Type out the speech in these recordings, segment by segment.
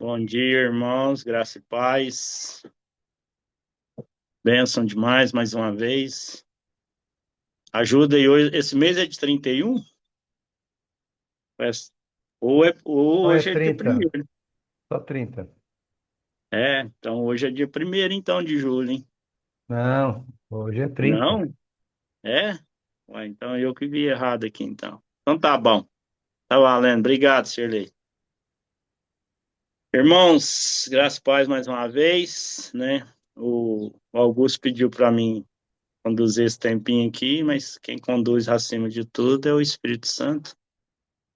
Bom dia, irmãos, graça e paz. Bênção demais mais uma vez. Ajuda aí hoje. Esse mês é de 31? Parece- ou Não é hoje é dia 30, primeiro. só 30. Então hoje é dia primeiro, então, de julho, hein? Não, hoje é 30. Não? É? Ué, então eu que vi errado aqui, então. Então tá bom. Tá valendo. Obrigado, Shirley. Irmãos, graça e paz mais uma vez, né? O Augusto pediu para mim conduzir esse tempinho aqui, mas quem conduz acima de tudo é o Espírito Santo.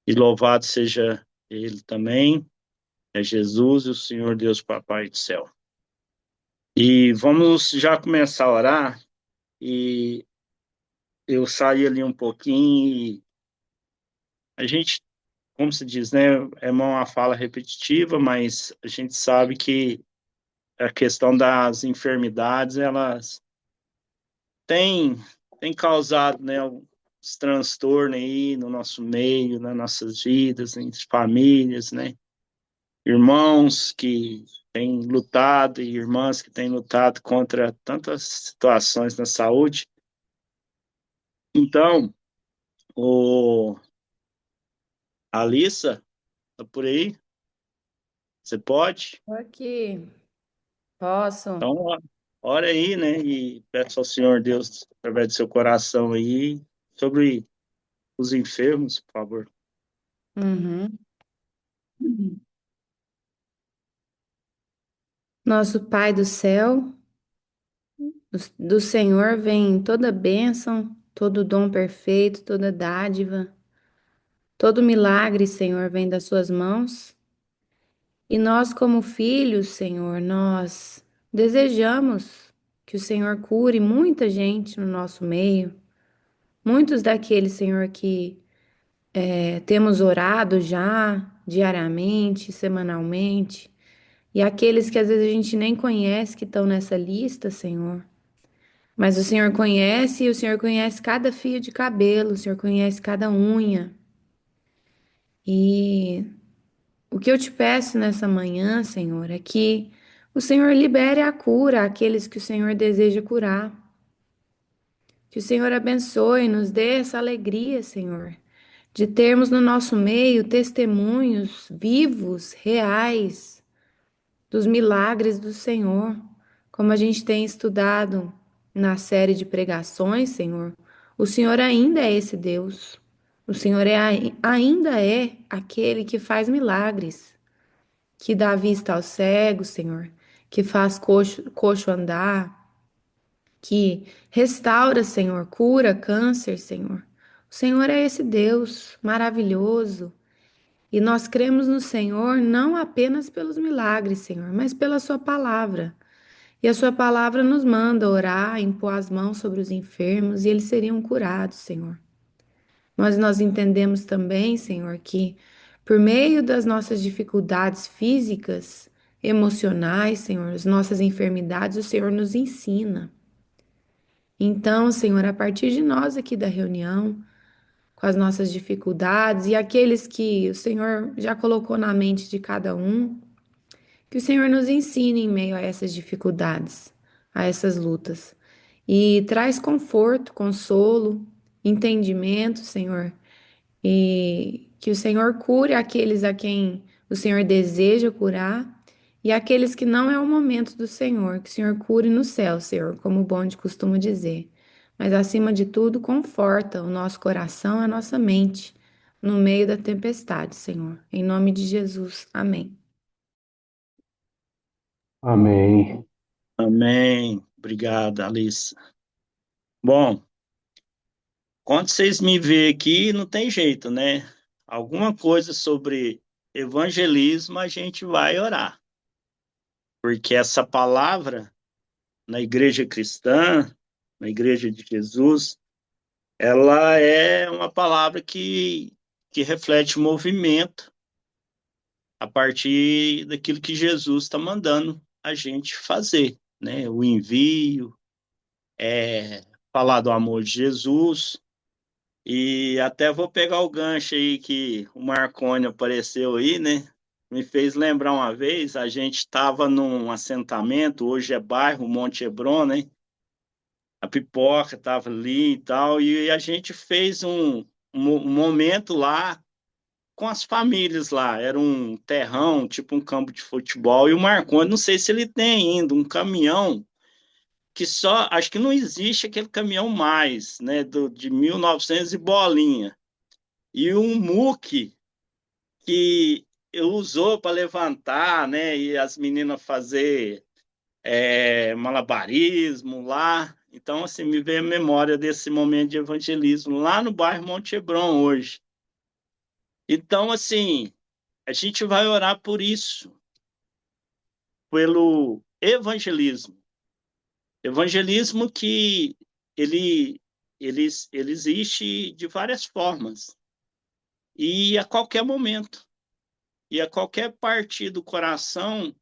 E louvado seja Ele também, é Jesus, o Senhor Deus Papai do céu. E vamos já começar a orar. E eu saí ali um pouquinho e a gente, como se diz, né? É uma fala repetitiva, mas a gente sabe que a questão das enfermidades, elas têm, têm causado, né, alguns transtornos aí no nosso meio, nas nossas vidas, em famílias, né? Irmãos que têm lutado e irmãs que têm lutado contra tantas situações na saúde. Então, o Alissa, tá por aí? Você pode? Tô aqui, posso? Então, ora aí, né? E peça ao Senhor Deus, através do seu coração aí, sobre os enfermos, por favor. Uhum. Nosso Pai do céu, do Senhor vem toda bênção, todo dom perfeito, toda dádiva, todo milagre, Senhor, vem das suas mãos. E nós, como filhos, Senhor, nós desejamos que o Senhor cure muita gente no nosso meio, muitos daqueles, Senhor, que temos orado já diariamente, semanalmente. E aqueles que às vezes a gente nem conhece que estão nessa lista, Senhor. Mas o Senhor conhece e o Senhor conhece cada fio de cabelo, o Senhor conhece cada unha. E o que eu te peço nessa manhã, Senhor, é que o Senhor libere a cura àqueles que o Senhor deseja curar. Que o Senhor abençoe e nos dê essa alegria, Senhor, de termos no nosso meio testemunhos vivos, reais dos milagres do Senhor, como a gente tem estudado na série de pregações, Senhor. O Senhor ainda é esse Deus. O Senhor ainda é aquele que faz milagres, que dá vista aos cegos, Senhor, que faz coxo andar, que restaura, Senhor, cura câncer, Senhor. O Senhor é esse Deus maravilhoso. E nós cremos no Senhor não apenas pelos milagres, Senhor, mas pela Sua palavra. E a Sua palavra nos manda orar, impor as mãos sobre os enfermos e eles seriam curados, Senhor. Mas nós entendemos também, Senhor, que por meio das nossas dificuldades físicas, emocionais, Senhor, as nossas enfermidades, o Senhor nos ensina. Então, Senhor, a partir de nós aqui da reunião, com as nossas dificuldades e aqueles que o Senhor já colocou na mente de cada um, que o Senhor nos ensine em meio a essas dificuldades, a essas lutas. E traz conforto, consolo, entendimento, Senhor. E que o Senhor cure aqueles a quem o Senhor deseja curar e aqueles que não é o momento do Senhor. Que o Senhor cure no céu, Senhor, como o bonde costuma dizer. Mas acima de tudo, conforta o nosso coração, a nossa mente no meio da tempestade, Senhor. Em nome de Jesus. Amém. Amém. Amém. Obrigado, Alissa. Bom, quando vocês me veem aqui, não tem jeito, né? Alguma coisa sobre evangelismo a gente vai orar, porque essa palavra na igreja cristã, na igreja de Jesus, ela é uma palavra que reflete o movimento a partir daquilo que Jesus está mandando a gente fazer, né? O envio, falar do amor de Jesus. E até vou pegar o gancho aí que o Marconi apareceu aí, né? me fez lembrar uma vez, a gente estava num assentamento, hoje é bairro Monte Hebron, né? A Pipoca estava ali e tal, e a gente fez um momento lá com as famílias lá. Era um terrão, tipo um campo de futebol, e o Marcondes, não sei se ele tem ainda, um caminhão que só, acho que não existe aquele caminhão mais, né, de 1900 e bolinha. E um muque que usou para levantar, né, e as meninas fazer malabarismo lá. Então, assim, me veio a memória desse momento de evangelismo lá no bairro Monte Hebron hoje. Então, assim, a gente vai orar por isso, pelo evangelismo. Evangelismo que ele, ele existe de várias formas e a qualquer momento. E a qualquer parte do coração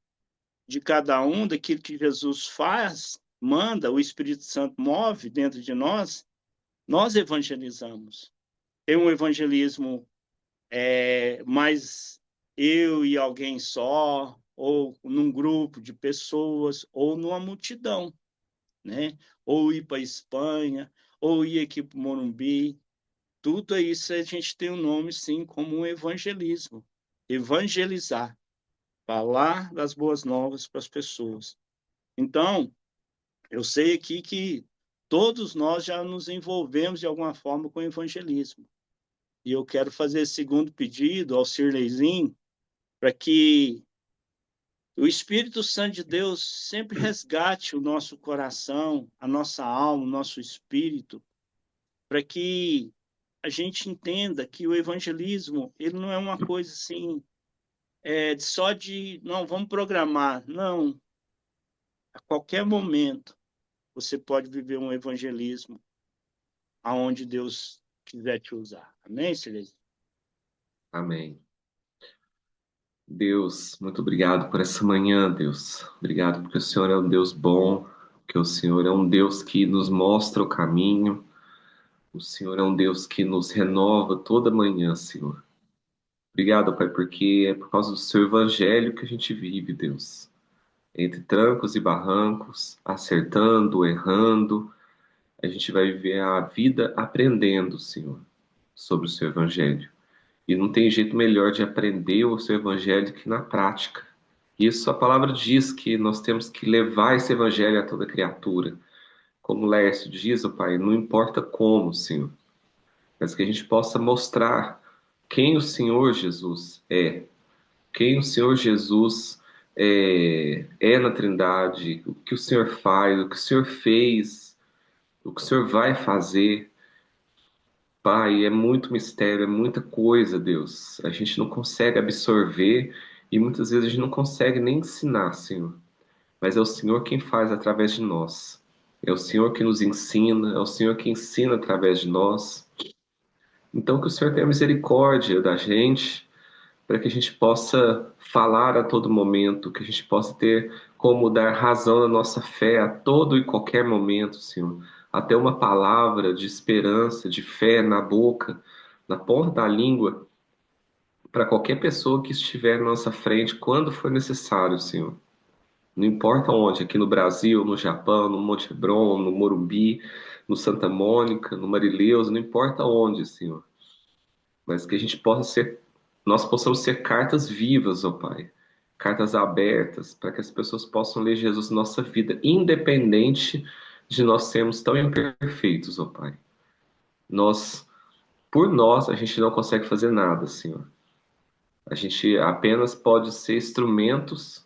de cada um, daquilo que Jesus faz, manda, o Espírito Santo move dentro de nós evangelizamos. Tem um evangelismo mais eu e alguém só, ou num grupo de pessoas, ou numa multidão, né? Ou ir para a Espanha, ou ir aqui para o Morumbi. Tudo isso a gente tem um nome, sim, como um evangelismo. Evangelizar, falar das boas novas para as pessoas. Então, eu sei aqui que todos nós já nos envolvemos de alguma forma com o evangelismo. E eu quero fazer esse segundo pedido ao Cirleizinho, para que o Espírito Santo de Deus sempre resgate o nosso coração, a nossa alma, o nosso espírito, para que a gente entenda que o evangelismo ele não é uma coisa assim, só de, não, vamos programar. Não, a qualquer momento você pode viver um evangelismo aonde Deus quiser te usar. Amém, Silêncio? Amém. Deus, muito obrigado por essa manhã, Deus. Obrigado porque o Senhor é um Deus bom, que o Senhor é um Deus que nos mostra o caminho, o Senhor é um Deus que nos renova toda manhã, Senhor. Obrigado, Pai, porque é por causa do Seu Evangelho que a gente vive, Deus. Entre trancos e barrancos, acertando, errando, a gente vai viver a vida aprendendo, Senhor, sobre o Seu Evangelho. E não tem jeito melhor de aprender o Seu Evangelho que na prática. Isso a palavra diz que nós temos que levar esse Evangelho a toda criatura. Como Lércio diz, ó Pai, não importa como, Senhor, mas que a gente possa mostrar quem o Senhor Jesus é, quem o Senhor Jesus é na Trindade, o que o Senhor faz, o que o Senhor fez, o que o Senhor vai fazer. Pai, é muito mistério, é muita coisa, Deus. A gente não consegue absorver e muitas vezes a gente não consegue nem ensinar, Senhor. Mas é o Senhor quem faz através de nós. É o Senhor que nos ensina, é o Senhor que ensina através de nós. Então, que o Senhor tenha misericórdia da gente, para que a gente possa falar a todo momento, que a gente possa ter como dar razão à nossa fé a todo e qualquer momento, Senhor. Até uma palavra de esperança, de fé na boca, na ponta da língua, para qualquer pessoa que estiver na nossa frente, quando for necessário, Senhor. Não importa onde, aqui no Brasil, no Japão, no Monte Hebron, no Morumbi, no Santa Mônica, no Marileuza, não importa onde, Senhor. Mas que a gente possa ser, nós possamos ser cartas vivas, ó Pai. Cartas abertas, para que as pessoas possam ler Jesus na nossa vida, independente de nós sermos tão imperfeitos, ó Pai. Por nós, a gente não consegue fazer nada, Senhor. A gente apenas pode ser instrumentos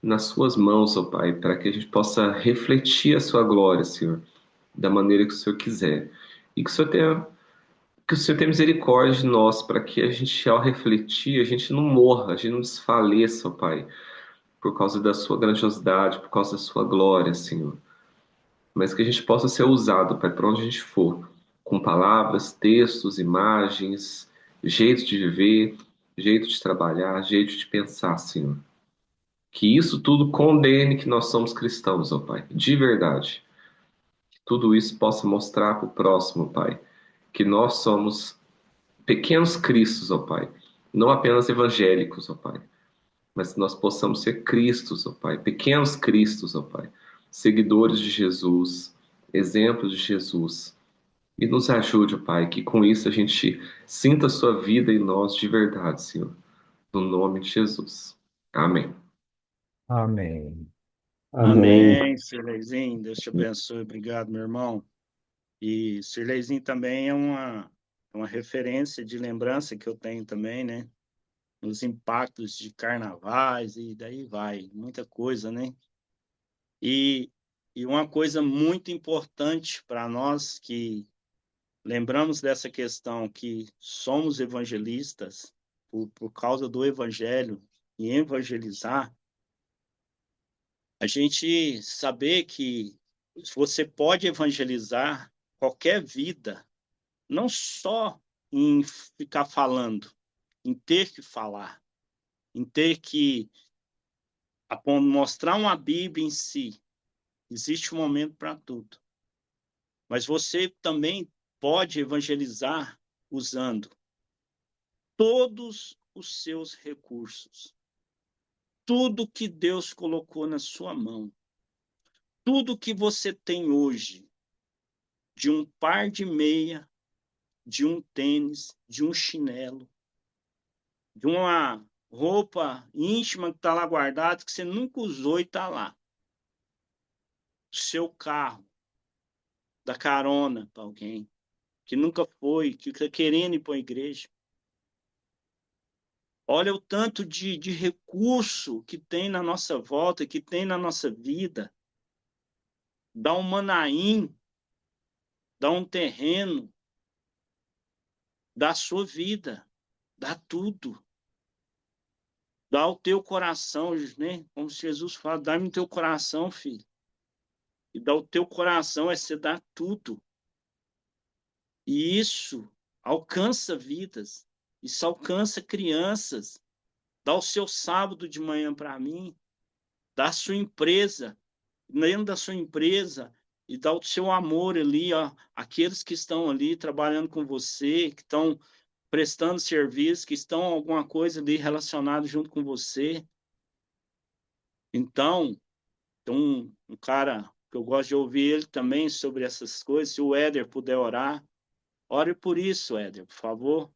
nas suas mãos, ó Pai, para que a gente possa refletir a sua glória, Senhor, da maneira que o Senhor quiser. E que o Senhor tenha misericórdia de nós, para que a gente, ao refletir, a gente não morra, a gente não desfaleça, ó Pai, por causa da sua grandiosidade, por causa da sua glória, Senhor. Mas que a gente possa ser usado, Pai, para onde a gente for, com palavras, textos, imagens, jeito de viver, jeito de trabalhar, jeito de pensar, Senhor. Que isso tudo condene que nós somos cristãos, ó Pai, de verdade. Que tudo isso possa mostrar para o próximo, Pai, que nós somos pequenos cristos, ó Pai, não apenas evangélicos, ó Pai, mas que nós possamos ser Cristos, ó Pai, pequenos Cristos, ó Pai, seguidores de Jesus, exemplos de Jesus. E nos ajude, ó Pai, que com isso a gente sinta a sua vida em nós de verdade, Senhor. No nome de Jesus. Amém. Amém. Amém. Amém, Sirleizinho. Deus te abençoe. Obrigado, meu irmão. E Sirleizinho também é uma referência de lembrança que eu tenho também, né? Nos impactos de carnavais e daí vai, muita coisa, né? E, e uma coisa muito importante para nós que lembramos dessa questão que somos evangelistas por causa do evangelho e evangelizar, a gente saber que você pode evangelizar qualquer vida, não só em ficar falando, em ter que falar, em ter que mostrar uma Bíblia em si. Existe um momento para tudo. Mas você também pode evangelizar usando todos os seus recursos. Tudo que Deus colocou na sua mão. Tudo que você tem hoje, de um par de meia, de um tênis, de um chinelo, de uma roupa íntima que está lá guardada, que você nunca usou e está lá. Seu carro, da carona para alguém, que nunca foi, que está querendo ir para a igreja. Olha o tanto de recurso que tem na nossa volta, que tem na nossa vida. Dá um Manaim, dá um terreno, dá a sua vida, dá tudo. Dá o teu coração, né? Como Jesus fala, dá-me o teu coração, filho. E dá o teu coração é você dar tudo. E isso alcança vidas, isso alcança crianças. Dá o seu sábado de manhã para mim, dá a sua empresa, dentro da sua empresa, e dá o seu amor ali, ó, aqueles que estão ali trabalhando com você, que estão prestando serviço, que estão alguma coisa ali relacionada junto com você. Então, tem um cara que eu gosto de ouvir ele também sobre essas coisas, se o Éder puder orar, ore por isso, Éder, por favor.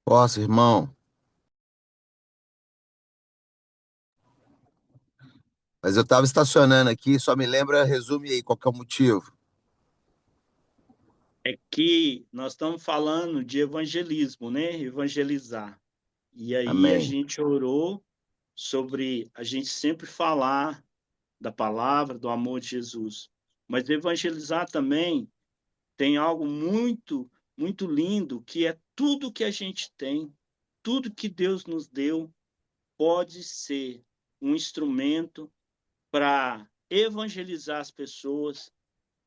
Posso, irmão? Mas eu estava estacionando aqui, só me lembra, resume aí, qual que é o motivo? É que nós estamos falando de evangelismo, né? Evangelizar. E aí a Amém. gente orou sobre a gente sempre falar da palavra, do amor de Jesus. Mas evangelizar também tem algo muito, muito lindo, que é tudo que a gente tem, tudo que Deus nos deu, pode ser um instrumento para evangelizar as pessoas.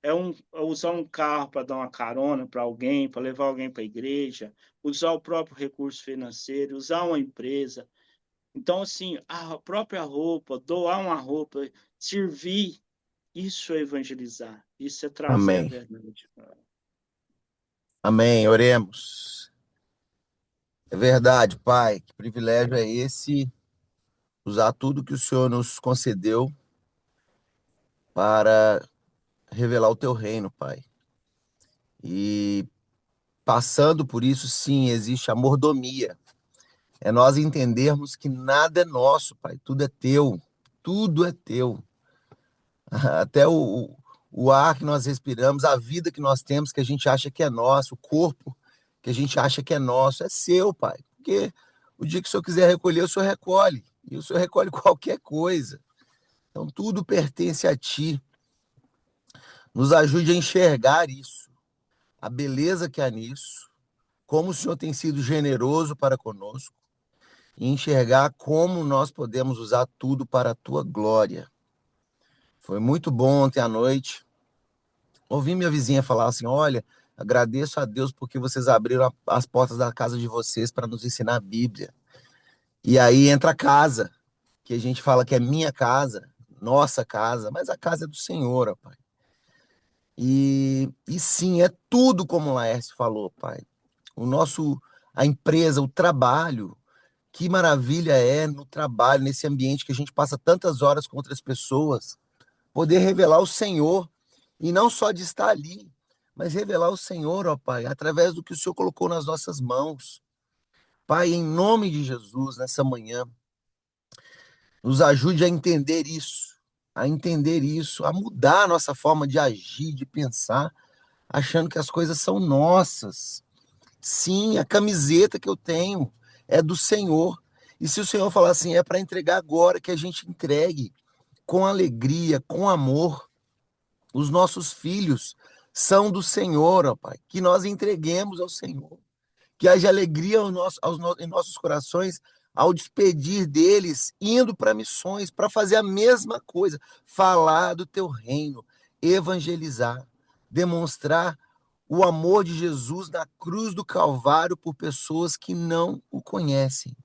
É usar um carro para dar uma carona para alguém, para levar alguém para a igreja, usar o próprio recurso financeiro, usar uma empresa. Então, assim, a própria roupa, doar uma roupa, servir, isso é evangelizar, isso é trazer a Amém. verdade. Amém. Oremos. É verdade, Pai. Que privilégio é esse usar tudo que o Senhor nos concedeu para revelar o teu reino, Pai. E passando por isso, sim, existe a mordomia. É nós entendermos que nada é nosso, Pai. Tudo é teu. Tudo é teu. Até o ar que nós respiramos, a vida que nós temos, que a gente acha que é nosso, o corpo que a gente acha que é nosso, é seu, Pai. Porque o dia que o Senhor quiser recolher, o Senhor recolhe. E o Senhor recolhe qualquer coisa. Então, tudo pertence a Ti. Nos ajude a enxergar isso, a beleza que há nisso, como o Senhor tem sido generoso para conosco, e enxergar como nós podemos usar tudo para a Tua glória. Foi muito bom ontem à noite. Ouvi minha vizinha falar assim: olha, agradeço a Deus porque vocês abriram as portas da casa de vocês para nos ensinar a Bíblia. E aí entra a casa, que a gente fala que é minha casa, nossa casa, mas a casa é do Senhor, ó, Pai. E sim, é tudo como o Laércio falou, Pai. A empresa, o trabalho Que maravilha é no trabalho, nesse ambiente que a gente passa tantas horas com outras pessoas, poder revelar o Senhor, e não só de estar ali, mas revelar o Senhor, ó Pai, através do que o Senhor colocou nas nossas mãos. Pai, em nome de Jesus, nessa manhã, nos ajude a entender isso, a mudar a nossa forma de agir, de pensar, achando que as coisas são nossas. Sim, a camiseta que eu tenho é do Senhor. E se o Senhor falar assim, é para entregar agora, que a gente entregue com alegria, com amor. Os nossos filhos são do Senhor, ó Pai. Que nós entreguemos ao Senhor. Que haja alegria em nossos corações ao despedir deles, indo para missões, para fazer a mesma coisa, falar do teu reino, evangelizar, demonstrar o amor de Jesus na cruz do Calvário por pessoas que não o conhecem,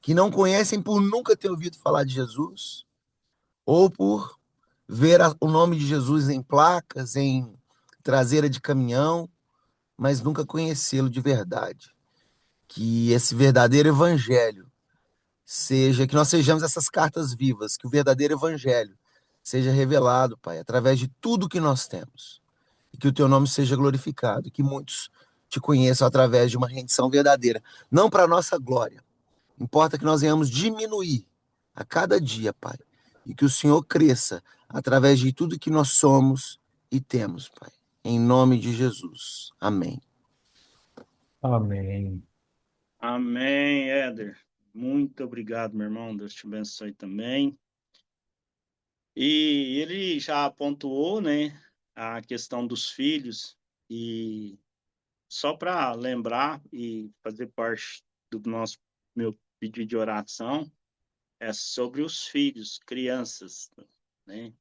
que não conhecem por nunca ter ouvido falar de Jesus, ou por ver o nome de Jesus em placas, em traseira de caminhão, mas nunca conhecê-lo de verdade. Que esse verdadeiro evangelho seja, que nós sejamos essas cartas vivas, que o verdadeiro evangelho seja revelado, Pai, através de tudo que nós temos. E que o teu nome seja glorificado, e que muitos te conheçam através de uma rendição verdadeira, não para a nossa glória. Importa que nós venhamos diminuir a cada dia, Pai, e que o Senhor cresça através de tudo que nós somos e temos, Pai. Em nome de Jesus. Amém. Amém. Amém, Éder. Muito obrigado, meu irmão. Deus te abençoe também. E ele já pontuou, né, a questão dos filhos. E só para lembrar e fazer parte do meu pedido de oração, é sobre os filhos, crianças, né?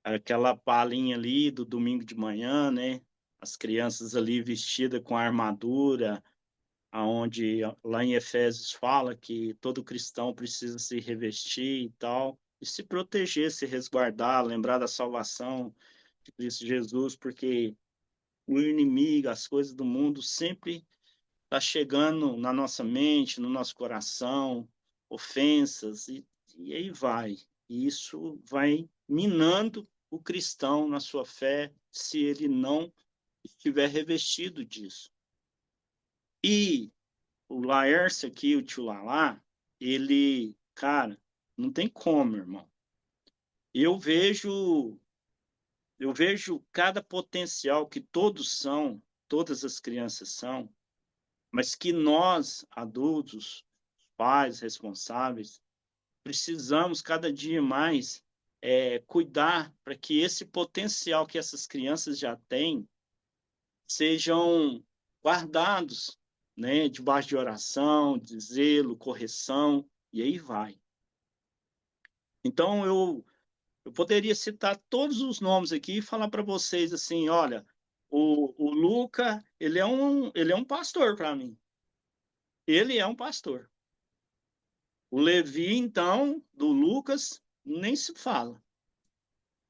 Aquela palhinha ali do domingo de manhã, né? As crianças ali vestidas com a armadura, aonde lá em Efésios fala que todo cristão precisa se revestir e tal, e se proteger, se resguardar, lembrar da salvação de Cristo Jesus, porque o inimigo, as coisas do mundo sempre está chegando na nossa mente, no nosso coração, ofensas, e aí vai. E isso vai minando o cristão na sua fé, se ele não estiver revestido disso. E o Laércio aqui, o tio Lalá, ele, cara, não tem como, irmão. Eu vejo, eu vejo cada potencial que todos são, todas as crianças são, mas que nós, adultos, pais responsáveis, precisamos cada dia mais cuidar para que esse potencial que essas crianças já têm sejam guardados, né, debaixo de oração, de zelo, correção, e aí vai. Então, eu poderia citar todos os nomes aqui e falar para vocês assim, olha, o Luca, ele é um pastor para mim. Ele é um pastor. O Levi, então, do Lucas, nem se fala.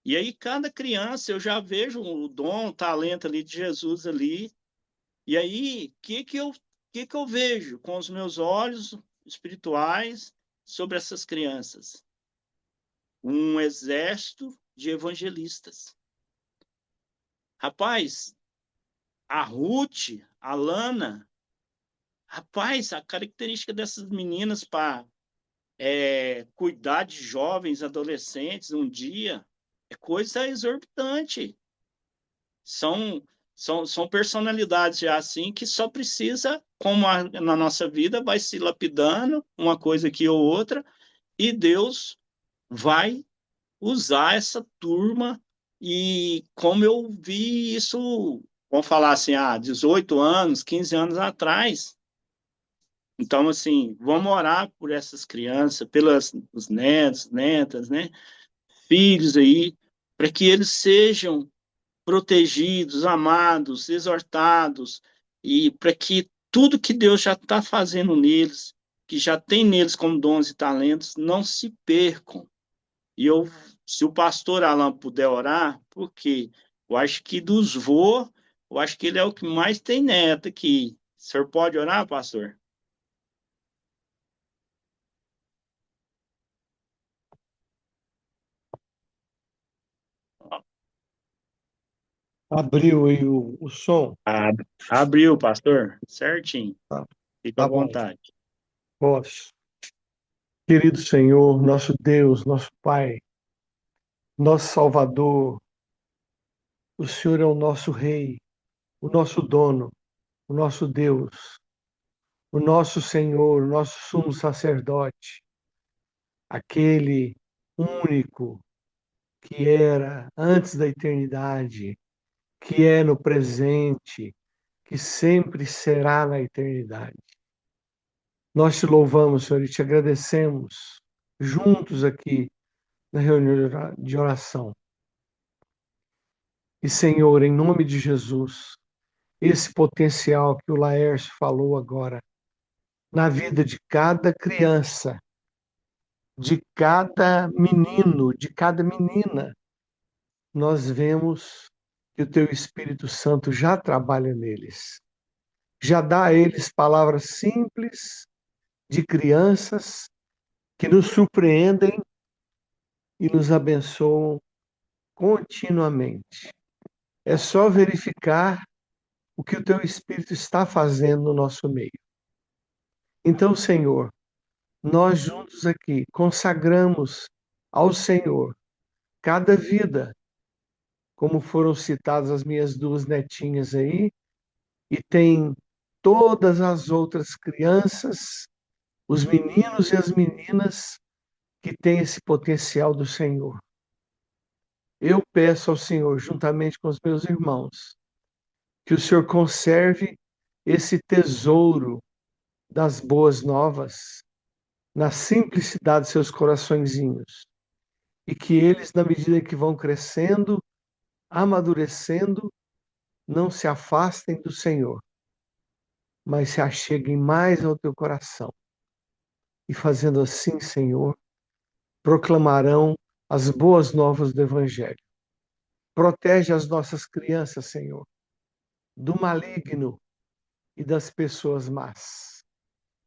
E aí, cada criança, eu já vejo o dom, o talento ali de Jesus ali. E aí, que eu vejo com os meus olhos espirituais sobre essas crianças? Um exército de evangelistas. Rapaz, a Ruth, a Lana, rapaz, a característica dessas meninas para cuidar de jovens, adolescentes um dia, é coisa exorbitante. São, são personalidades já assim que só precisa, como na nossa vida, vai se lapidando uma coisa aqui ou outra, e Deus vai usar essa turma. E como eu vi isso, vamos falar assim, 18 anos, 15 anos atrás. Então, assim, vamos orar por essas crianças, pelos os netos, netas, né? Filhos aí, para que eles sejam protegidos, amados, exortados, e para que tudo que Deus já está fazendo neles, que já tem neles como dons e talentos, não se percam. E se o pastor Alan puder orar, porque eu acho que dos vô, eu acho que ele é o que mais tem neto aqui. O senhor pode orar, pastor? Abriu aí o som? Abriu, pastor. Certinho. Tá, Fica à tá bom, vontade. posso. Querido Senhor, nosso Deus, nosso Pai, nosso Salvador, o Senhor é o nosso Rei, o nosso dono, o nosso Deus, o nosso Senhor, o nosso sumo sacerdote, aquele único que era antes da eternidade, que é no presente, que sempre será na eternidade. Nós te louvamos, Senhor, e te agradecemos juntos aqui na reunião de oração. E, Senhor, em nome de Jesus, esse potencial que o Laércio falou agora, na vida de cada criança, de cada menino, de cada menina, nós vemos que o teu Espírito Santo já trabalha neles. Já dá a eles palavras simples de crianças que nos surpreendem e nos abençoam continuamente. É só verificar o que o teu Espírito está fazendo no nosso meio. Então, Senhor, nós juntos aqui consagramos ao Senhor cada vida, como foram citadas as minhas duas netinhas aí, e tem todas as outras crianças, os meninos e as meninas que têm esse potencial do Senhor. Eu peço ao Senhor, juntamente com os meus irmãos, que o Senhor conserve esse tesouro das boas novas na simplicidade de seus coraçõezinhos e que eles, na medida que vão crescendo, amadurecendo, não se afastem do Senhor, mas se acheguem mais ao teu coração. E fazendo assim, Senhor, proclamarão as boas novas do Evangelho. Protege as nossas crianças, Senhor, do maligno e das pessoas más.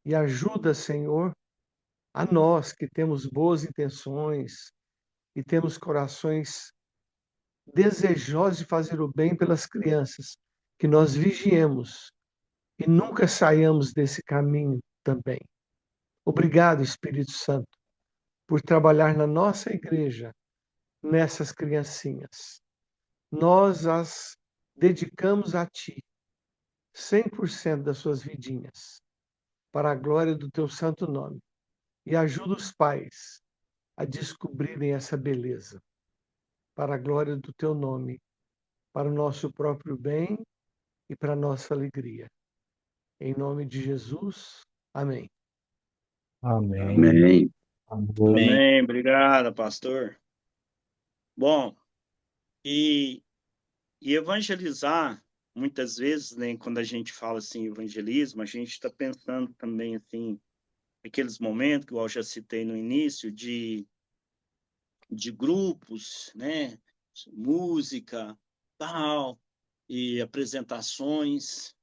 E ajuda, Senhor, a nós que temos boas intenções e temos corações desejosos de fazer o bem pelas crianças, que nós vigiemos e nunca saiamos desse caminho também. Obrigado, Espírito Santo, por trabalhar na nossa igreja, nessas criancinhas. Nós as dedicamos a Ti, 100% das suas vidinhas, para a glória do Teu santo nome. E ajuda os pais a descobrirem essa beleza, para a glória do Teu nome, para o nosso próprio bem e para a nossa alegria. Em nome de Jesus, amém. Amém. Amém. Amém. Amém. Obrigado, pastor. Bom, e evangelizar, muitas vezes, né, quando a gente fala assim, evangelismo, a gente está pensando também, assim, aqueles momentos que eu já citei no início, de grupos, né, música, tal, e apresentações,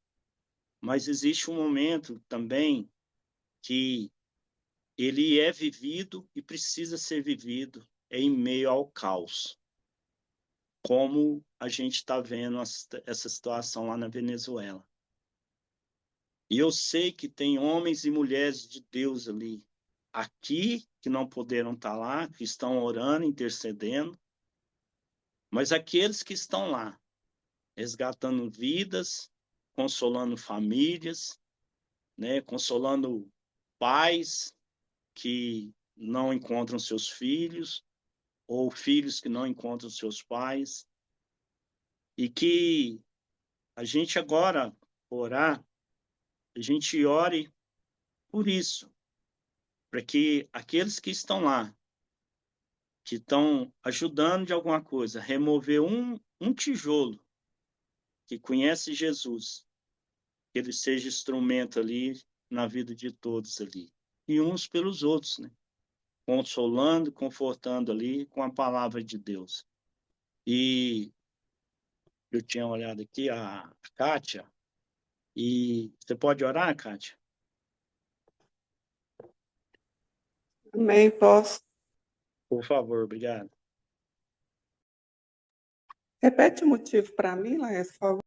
mas existe um momento também que ele é vivido e precisa ser vivido em meio ao caos, como a gente está vendo essa situação lá na Venezuela. E eu sei que tem homens e mulheres de Deus ali, aqui, que não puderam estar lá, que estão orando, intercedendo, mas aqueles que estão lá, resgatando vidas, consolando famílias, né, consolando pais que não encontram seus filhos, ou filhos que não encontram seus pais, e que a gente agora orar, a gente ore por isso, para que aqueles que estão lá, que estão ajudando de alguma coisa, remover um tijolo, que conhece Jesus, que ele seja instrumento ali na vida de todos ali, e uns pelos outros, né? Consolando, confortando ali com a palavra de Deus. E eu tinha olhado aqui a Kátia, e você pode orar, Kátia? Amém, posso. Por favor, obrigado. Repete o motivo para mim, Laércio, por favor.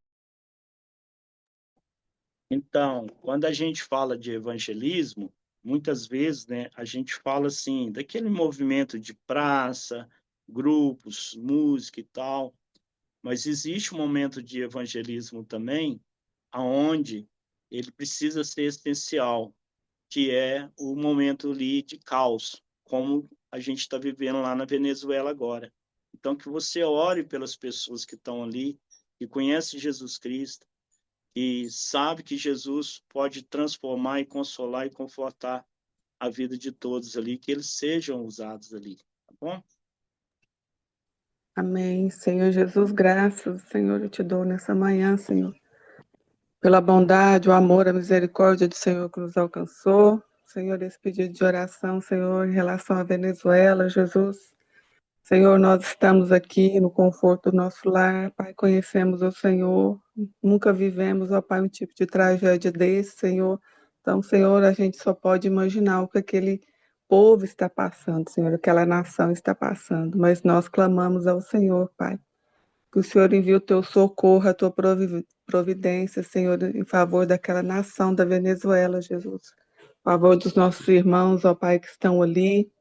Então, quando a gente fala de evangelismo, muitas vezes, né, a gente fala assim, daquele movimento de praça, grupos, música e tal, mas existe um momento de evangelismo também, aonde ele precisa ser essencial, que é o momento ali de caos, como a gente está vivendo lá na Venezuela agora. Então, que você ore pelas pessoas que estão ali, que conhecem Jesus Cristo, e sabe que Jesus pode transformar e consolar e confortar a vida de todos ali, que eles sejam usados ali, tá bom? Amém. Senhor Jesus, graças, Senhor, eu te dou nessa manhã, Senhor, pela bondade, o amor, a misericórdia do Senhor que nos alcançou. Senhor, esse pedido de oração, Senhor, em relação à Venezuela, Jesus. Senhor, nós estamos aqui no conforto do nosso lar, Pai, conhecemos o Senhor, nunca vivemos, ó Pai, um tipo de tragédia desse, Senhor. Então, Senhor, a gente só pode imaginar o que aquele povo está passando, Senhor, aquela nação está passando, mas nós clamamos ao Senhor, Pai, que o Senhor envie o teu socorro, a tua providência, Senhor, em favor daquela nação da Venezuela, Jesus. Em favor dos nossos irmãos, ó Pai, que estão ali,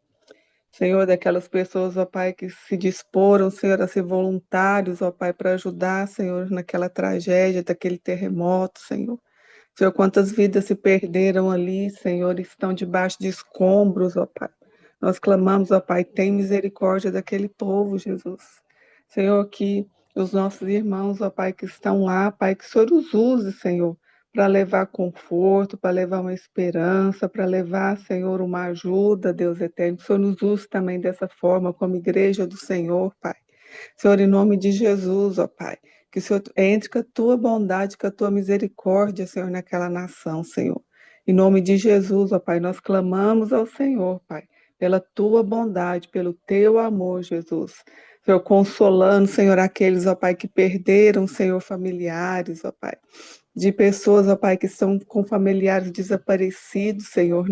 Senhor, daquelas pessoas, ó Pai, que se disporam, Senhor, a ser voluntários, ó Pai, para ajudar, Senhor, naquela tragédia, daquele terremoto, Senhor. Senhor, quantas vidas se perderam ali, Senhor, e estão debaixo de escombros, ó Pai. Nós clamamos, ó Pai, tem misericórdia daquele povo, Jesus. Senhor, que os nossos irmãos, ó Pai, que estão lá, Pai, que o Senhor os use, Senhor, para levar conforto, para levar uma esperança, para levar, Senhor, uma ajuda, Deus eterno. Que o Senhor nos use também dessa forma, como igreja do Senhor, Pai. Senhor, em nome de Jesus, ó Pai, que o Senhor entre com a tua bondade, com a tua misericórdia, Senhor, naquela nação, Senhor. Em nome de Jesus, ó Pai, nós clamamos ao Senhor, Pai, pela tua bondade, pelo teu amor, Jesus. Senhor, consolando, Senhor, aqueles, ó Pai, que perderam, Senhor, familiares, ó Pai, de pessoas, ó Pai, que estão com familiares desaparecidos, Senhor,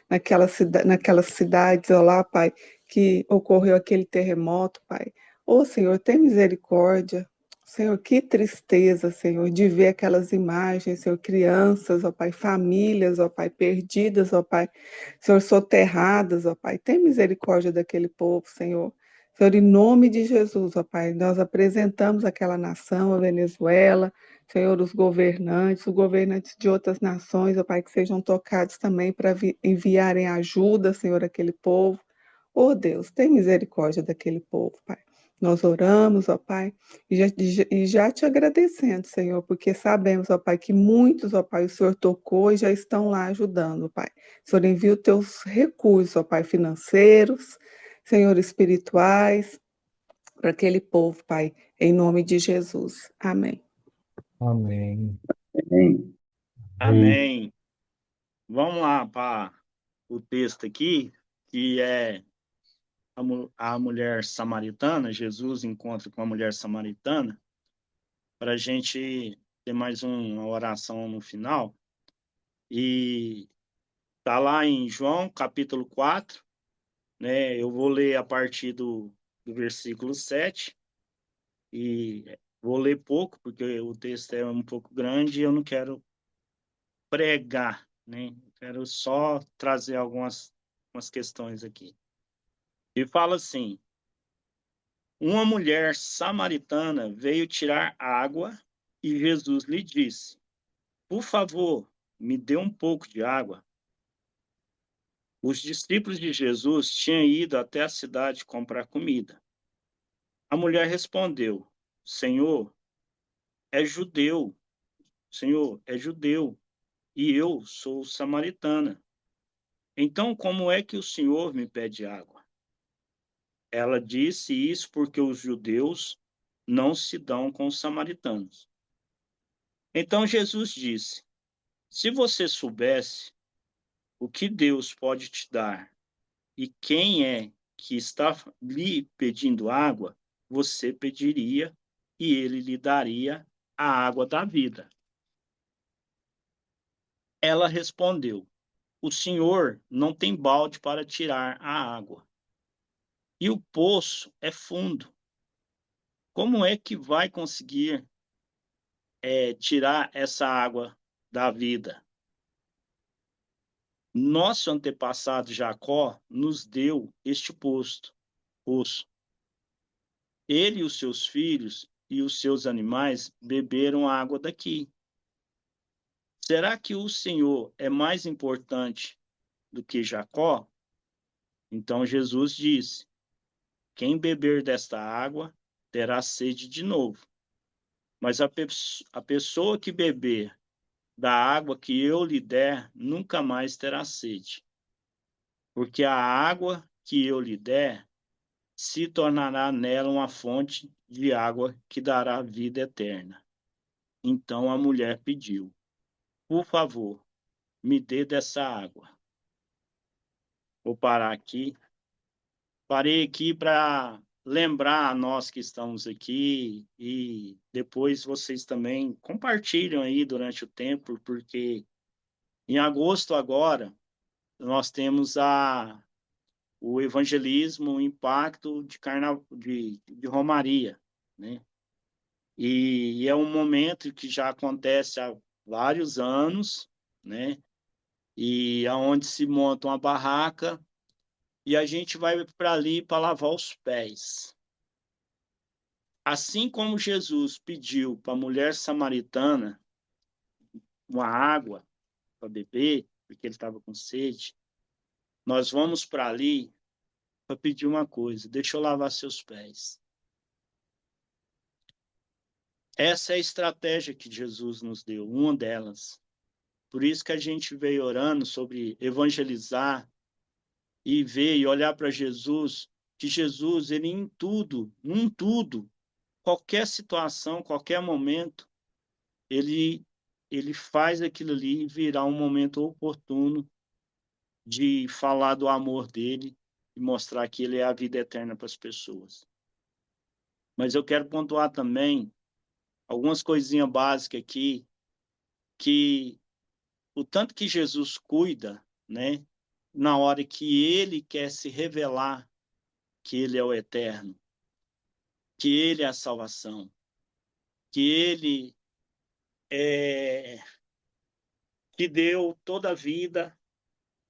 naquelas cidades, ó lá, Pai, que ocorreu aquele terremoto, Pai. Ô, Senhor, tem misericórdia. Senhor, que tristeza, Senhor, de ver aquelas imagens, Senhor, crianças, ó Pai, famílias, ó Pai, perdidas, ó Pai, Senhor, soterradas, ó Pai. Tem misericórdia daquele povo, Senhor. Senhor, em nome de Jesus, ó Pai, nós apresentamos aquela nação, a Venezuela, Senhor, os governantes de outras nações, ó Pai, que sejam tocados também para enviarem ajuda, Senhor, àquele povo. Ó Deus, tem misericórdia daquele povo, Pai. Nós oramos, ó Pai, e já te agradecendo, Senhor, porque sabemos, ó Pai, que muitos, ó Pai, o Senhor tocou e já estão lá ajudando, Pai. O Senhor envia os teus recursos, ó Pai, financeiros, Senhor, espirituais, para aquele povo, Pai, em nome de Jesus. Amém. Amém. Amém. Amém. Vamos lá para o texto aqui, que é a mulher samaritana. Jesus encontra com a mulher samaritana, para a gente ter mais uma oração no final. E está lá em João, capítulo 4, né? Eu vou ler a partir do versículo 7, e vou ler pouco, porque o texto é um pouco grande e eu não quero pregar, né? Quero só trazer algumas questões aqui. E fala assim: uma mulher samaritana veio tirar água e Jesus lhe disse: por favor, me dê um pouco de água. Os discípulos de Jesus tinham ido até a cidade comprar comida. A mulher respondeu: Senhor, é judeu. Senhor, é judeu, e eu sou samaritana. Então, como é que o Senhor me pede água? Ela disse isso porque os judeus não se dão com os samaritanos. Então Jesus disse: se você soubesse o que Deus pode te dar e quem é que está lhe pedindo água, você pediria e ele lhe daria a água da vida. Ela respondeu: o senhor não tem balde para tirar a água, e o poço é fundo. como é que vai conseguir tirar essa água da vida? Nosso antepassado Jacó nos deu este poço. Ele e os seus filhos e os seus animais beberam a água daqui. Será que o Senhor é mais importante do que Jacó? Então Jesus disse: quem beber desta água terá sede de novo. Mas a pessoa que beber da água que eu lhe der nunca mais terá sede. Porque a água que eu lhe der se tornará nela uma fonte de água que dará vida eterna. Então a mulher pediu: por favor, me dê dessa água. Vou parar aqui. Parei aqui para lembrar a nós que estamos aqui e depois vocês também compartilham aí durante o tempo, porque em agosto agora nós temos o evangelismo, o impacto de Romaria, né? E é um momento que já acontece há vários anos, né? E aonde se monta uma barraca e a gente vai para ali para lavar os pés. Assim como Jesus pediu para a mulher samaritana uma água para beber, porque ele estava com sede, nós vamos para ali para pedir uma coisa: deixa eu lavar seus pés. Essa é a estratégia que Jesus nos deu, uma delas. Por isso que a gente veio orando sobre evangelizar e ver e olhar para Jesus, que Jesus, ele em tudo, qualquer situação, qualquer momento, ele faz aquilo ali virar um momento oportuno de falar do amor dele e mostrar que ele é a vida eterna para as pessoas. Mas eu quero pontuar também algumas coisinhas básicas aqui, que o tanto que Jesus cuida, né, na hora que ele quer se revelar que ele é o eterno, que ele é a salvação, que ele é que deu toda a vida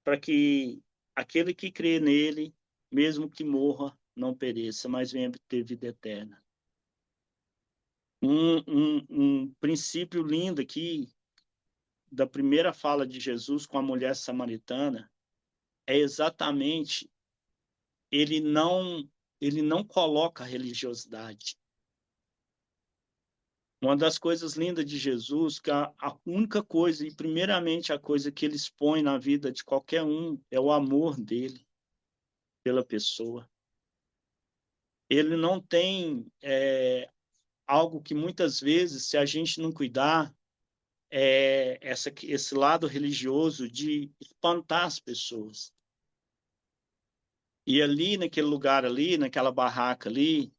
para que aquele que crê nele, mesmo que morra, não pereça, mas venha ter vida eterna. Um princípio lindo aqui da primeira fala de Jesus com a mulher samaritana é exatamente ele não coloca a religiosidade. Uma das coisas lindas de Jesus, que a única coisa, e primeiramente a coisa que ele expõe na vida de qualquer um, é o amor dele pela pessoa. Ele não tem algo que muitas vezes, se a gente não cuidar, esse lado religioso de espantar as pessoas. E ali, naquele lugar ali, naquela barraca ali,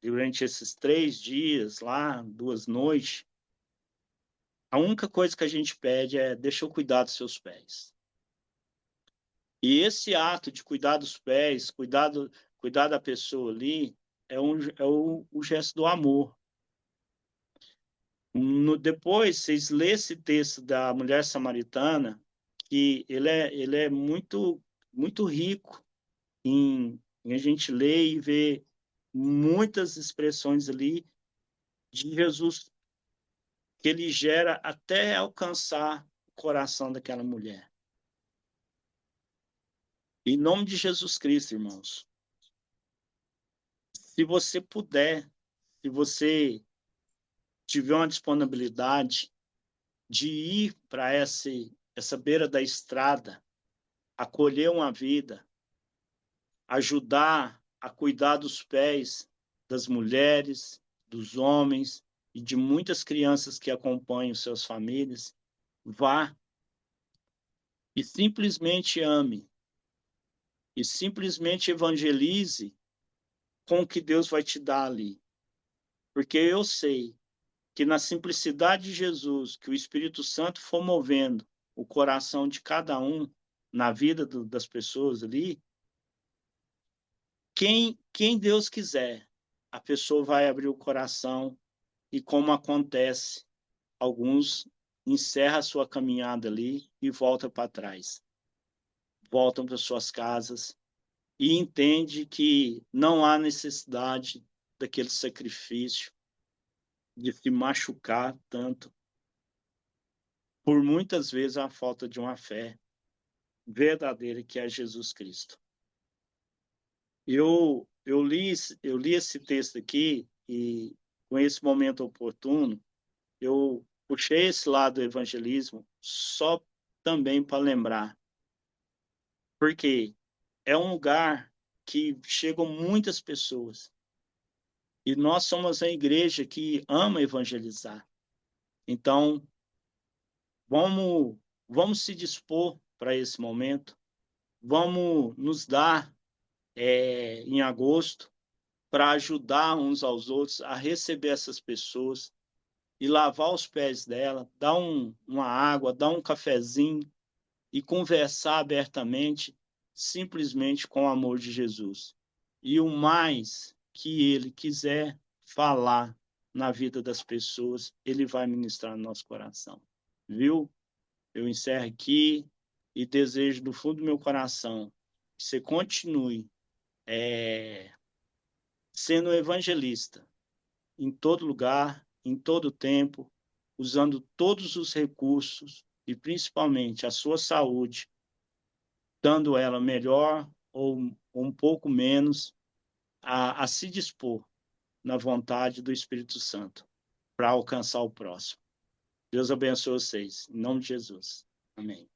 durante esses 3 dias lá, 2 noites, a única coisa que a gente pede é: deixa eu cuidar dos seus pés. E esse ato de cuidar dos pés, cuidar da pessoa ali, é o gesto do amor. Depois, vocês lêem esse texto da mulher samaritana, que ele é muito rico em a gente ler e ver muitas expressões ali de Jesus que ele gera até alcançar o coração daquela mulher. Em nome de Jesus Cristo, irmãos, se você puder, se você tiver uma disponibilidade de ir para essa beira da estrada, acolher uma vida, ajudar a cuidar dos pés das mulheres, dos homens e de muitas crianças que acompanham suas famílias, vá e simplesmente ame e simplesmente evangelize com o que Deus vai te dar ali. Porque eu sei que na simplicidade de Jesus, que o Espírito Santo for movendo o coração de cada um na vida das pessoas ali, quem Deus quiser a pessoa vai abrir o coração e, como acontece, alguns encerram a sua caminhada ali e voltam para trás. Voltam para suas casas e entende que não há necessidade daquele sacrifício, de se machucar tanto, por muitas vezes a falta de uma fé verdadeira que é Jesus Cristo. Eu li esse texto aqui e, com esse momento oportuno, eu puxei esse lado do evangelismo só também para lembrar, porque é um lugar que chegam muitas pessoas e nós somos a igreja que ama evangelizar. Então, vamos, vamos se dispor para esse momento, vamos nos dar em agosto para ajudar uns aos outros a receber essas pessoas e lavar os pés dela, dar uma água, dar um cafezinho e conversar abertamente, simplesmente com o amor de Jesus. E o mais que ele quiser falar na vida das pessoas, ele vai ministrar no nosso coração. Viu? Eu encerro aqui e desejo do fundo do meu coração que você continue sendo evangelista em todo lugar, em todo tempo, usando todos os recursos e principalmente a sua saúde, dando ela melhor ou um pouco menos a se dispor na vontade do Espírito Santo para alcançar o próximo. Deus abençoe vocês. Em nome de Jesus. Amém.